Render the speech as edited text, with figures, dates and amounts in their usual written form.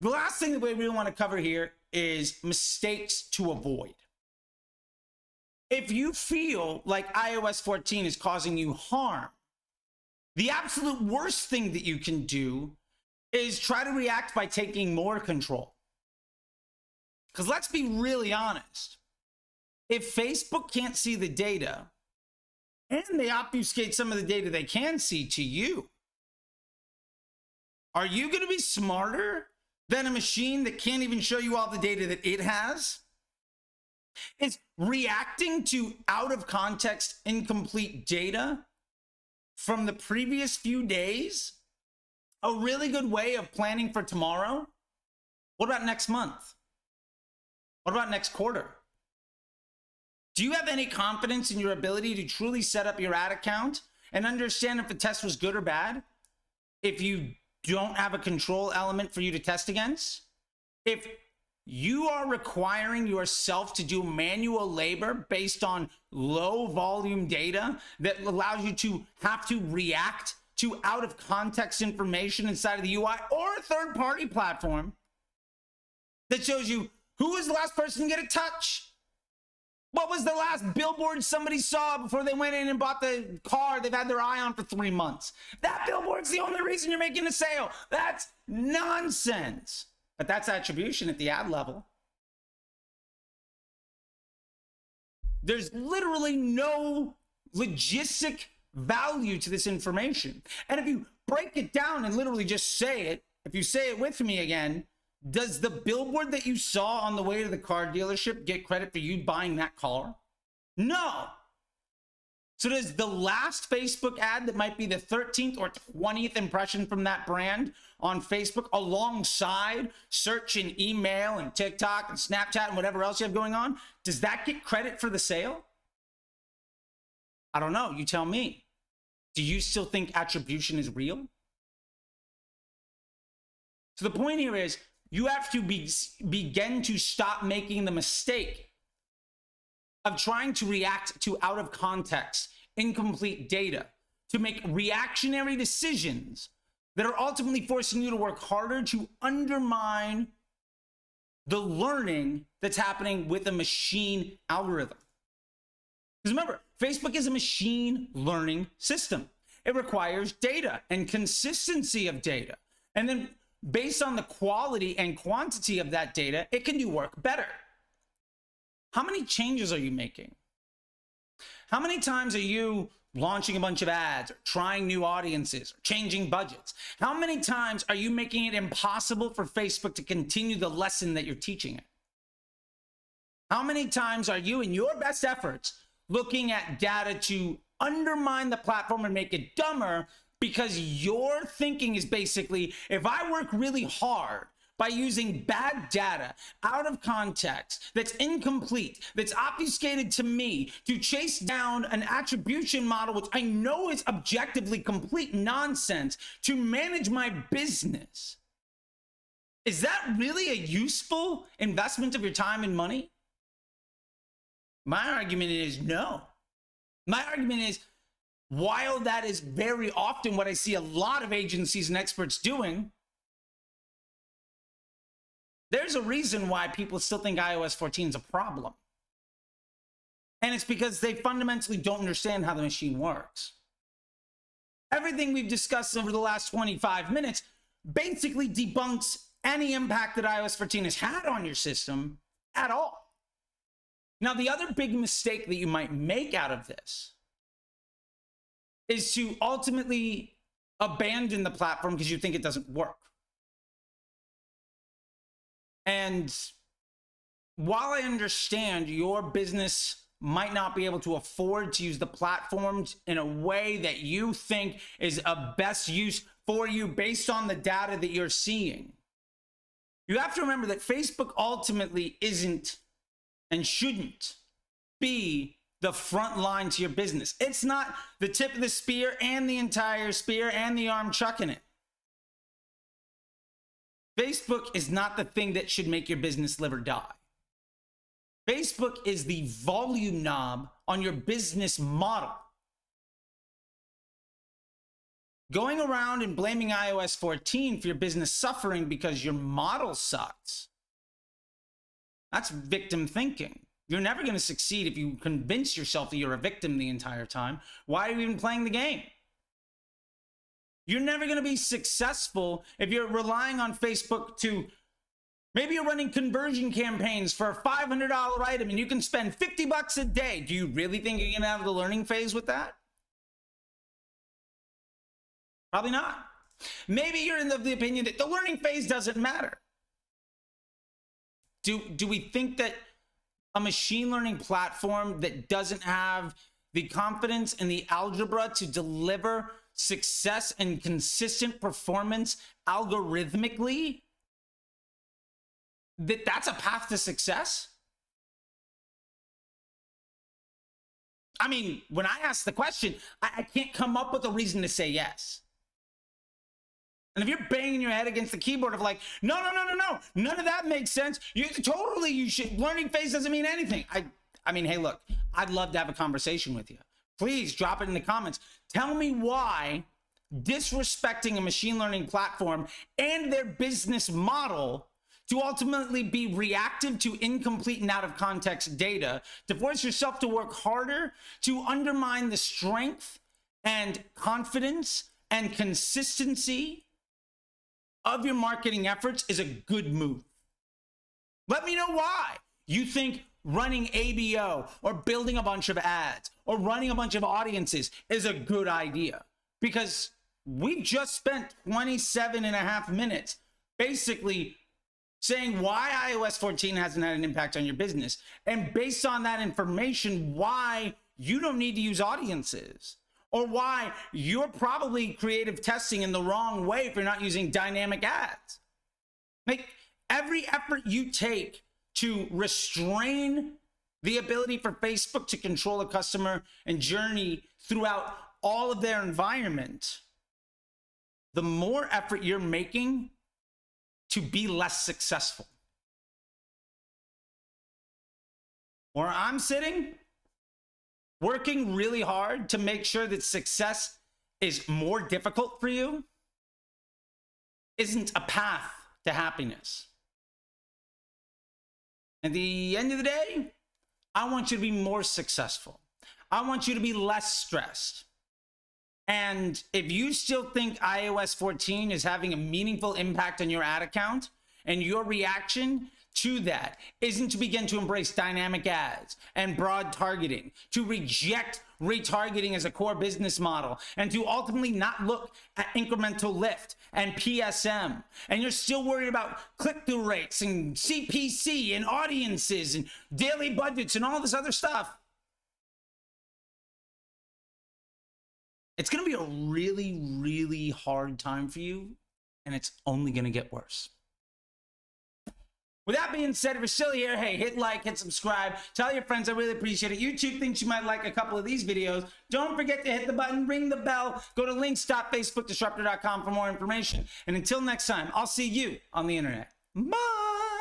The last thing that we really want to cover here is mistakes to avoid. If you feel like iOS 14 is causing you harm, the absolute worst thing that you can do is try to react by taking more control. Because let's be really honest. If Facebook can't see the data and they obfuscate some of the data they can see to you, are you going to be smarter than a machine that can't even show you all the data that it has? Is reacting to out of context, incomplete data from the previous few days a really good way of planning for tomorrow? What about next month? What about next quarter? Do you have any confidence in your ability to truly set up your ad account and understand if the test was good or bad? If you don't have a control element for you to test against? If you are requiring yourself to do manual labor based on low volume data that allows you to have to react to out of context information inside of the UI or a third party platform that shows you who was the last person to get a touch? What was the last billboard somebody saw before they went in and bought the car they've had their eye on for 3 months? That billboard's the only reason you're making a sale. That's nonsense. But that's attribution at the ad level. There's literally no logistic value to this information. And if you break it down and literally just say it, if you say it with me again, does the billboard that you saw on the way to the car dealership get credit for you buying that car? No. So does the last Facebook ad that might be the 13th or 20th impression from that brand on Facebook alongside search and email and TikTok and Snapchat and whatever else you have going on, does that get credit for the sale? I don't know. You tell me. Do you still think attribution is real? So the point here is, you have to begin to stop making the mistake of trying to react to out of context, incomplete data, to make reactionary decisions that are ultimately forcing you to work harder to undermine the learning that's happening with a machine algorithm. Because remember, Facebook is a machine learning system. It requires data and consistency of data. And then based on the quality and quantity of that data, it can do work better. How many changes are you making? How many times are you launching a bunch of ads, or trying new audiences, or changing budgets? How many times are you making it impossible for Facebook to continue the lesson that you're teaching it? How many times are you, in your best efforts, looking at data to undermine the platform and make it dumber, because your thinking is basically, if I work really hard by using bad data out of context, that's incomplete, that's obfuscated to me, to chase down an attribution model, which I know is objectively complete nonsense, to manage my business, is that really a useful investment of your time and money? My argument is no. My argument is, while that is very often what I see a lot of agencies and experts doing, there's a reason why people still think iOS 14 is a problem. And it's because they fundamentally don't understand how the machine works. Everything we've discussed over the last 25 minutes basically debunks any impact that iOS 14 has had on your system at all. Now, the other big mistake that you might make out of this is to ultimately abandon the platform because you think it doesn't work. And while I understand your business might not be able to afford to use the platforms in a way that you think is a best use for you based on the data that you're seeing, you have to remember that Facebook ultimately isn't and shouldn't be the front line to your business. It's not the tip of the spear and the entire spear and the arm chucking it. Facebook is not the thing that should make your business live or die. Facebook is the volume knob on your business model. Going around and blaming iOS 14 for your business suffering because your model sucks, that's victim thinking. You're never going to succeed if you convince yourself that you're a victim the entire time. Why are you even playing the game? You're never going to be successful if you're relying on Facebook to, maybe you're running conversion campaigns for a $500 item and you can spend 50 bucks a day. Do you really think you're going to have the learning phase with that? Probably not. Maybe you're in the opinion that the learning phase doesn't matter. Do we think that a machine learning platform that doesn't have the confidence and the algebra to deliver success and consistent performance algorithmically, that's a path to success? I mean, when I ask the question, I can't come up with a reason to say yes. And if you're banging your head against the keyboard of like, no, none of that makes sense. You should, learning phase doesn't mean anything. I mean, hey, look, I'd love to have a conversation with you. Please drop it in the comments. Tell me why disrespecting a machine learning platform and their business model to ultimately be reactive to incomplete and out of context data, to force yourself to work harder, to undermine the strength and confidence and consistency of your marketing efforts is a good move. Let me know why you think running ABO or building a bunch of ads or running a bunch of audiences is a good idea. Because we just spent 27.5 minutes basically saying why iOS 14 hasn't had an impact on your business. And based on that information, why you don't need to use audiences. Or why you're probably creative testing in the wrong way if you're not using dynamic ads. Like, every effort you take to restrain the ability for Facebook to control a customer and journey throughout all of their environment, the more effort you're making to be less successful. Where I'm sitting, working really hard to make sure that success is more difficult for you isn't a path to happiness. At the end of the day, I want you to be more successful. I want you to be less stressed. And if you still think iOS 14 is having a meaningful impact on your ad account, and your reaction to that isn't to begin to embrace dynamic ads and broad targeting, to reject retargeting as a core business model, and to ultimately not look at incremental lift and PSM, and you're still worried about click-through rates and CPC and audiences and daily budgets and all this other stuff, it's going to be a really, really hard time for you, and it's only going to get worse. With that being said, if you're still here, hey, hit like, hit subscribe, tell your friends, I really appreciate it. YouTube thinks you might like a couple of these videos. Don't forget to hit the button, ring the bell, go to links.facebookdisruptor.com for more information. And until next time, I'll see you on the internet. Bye!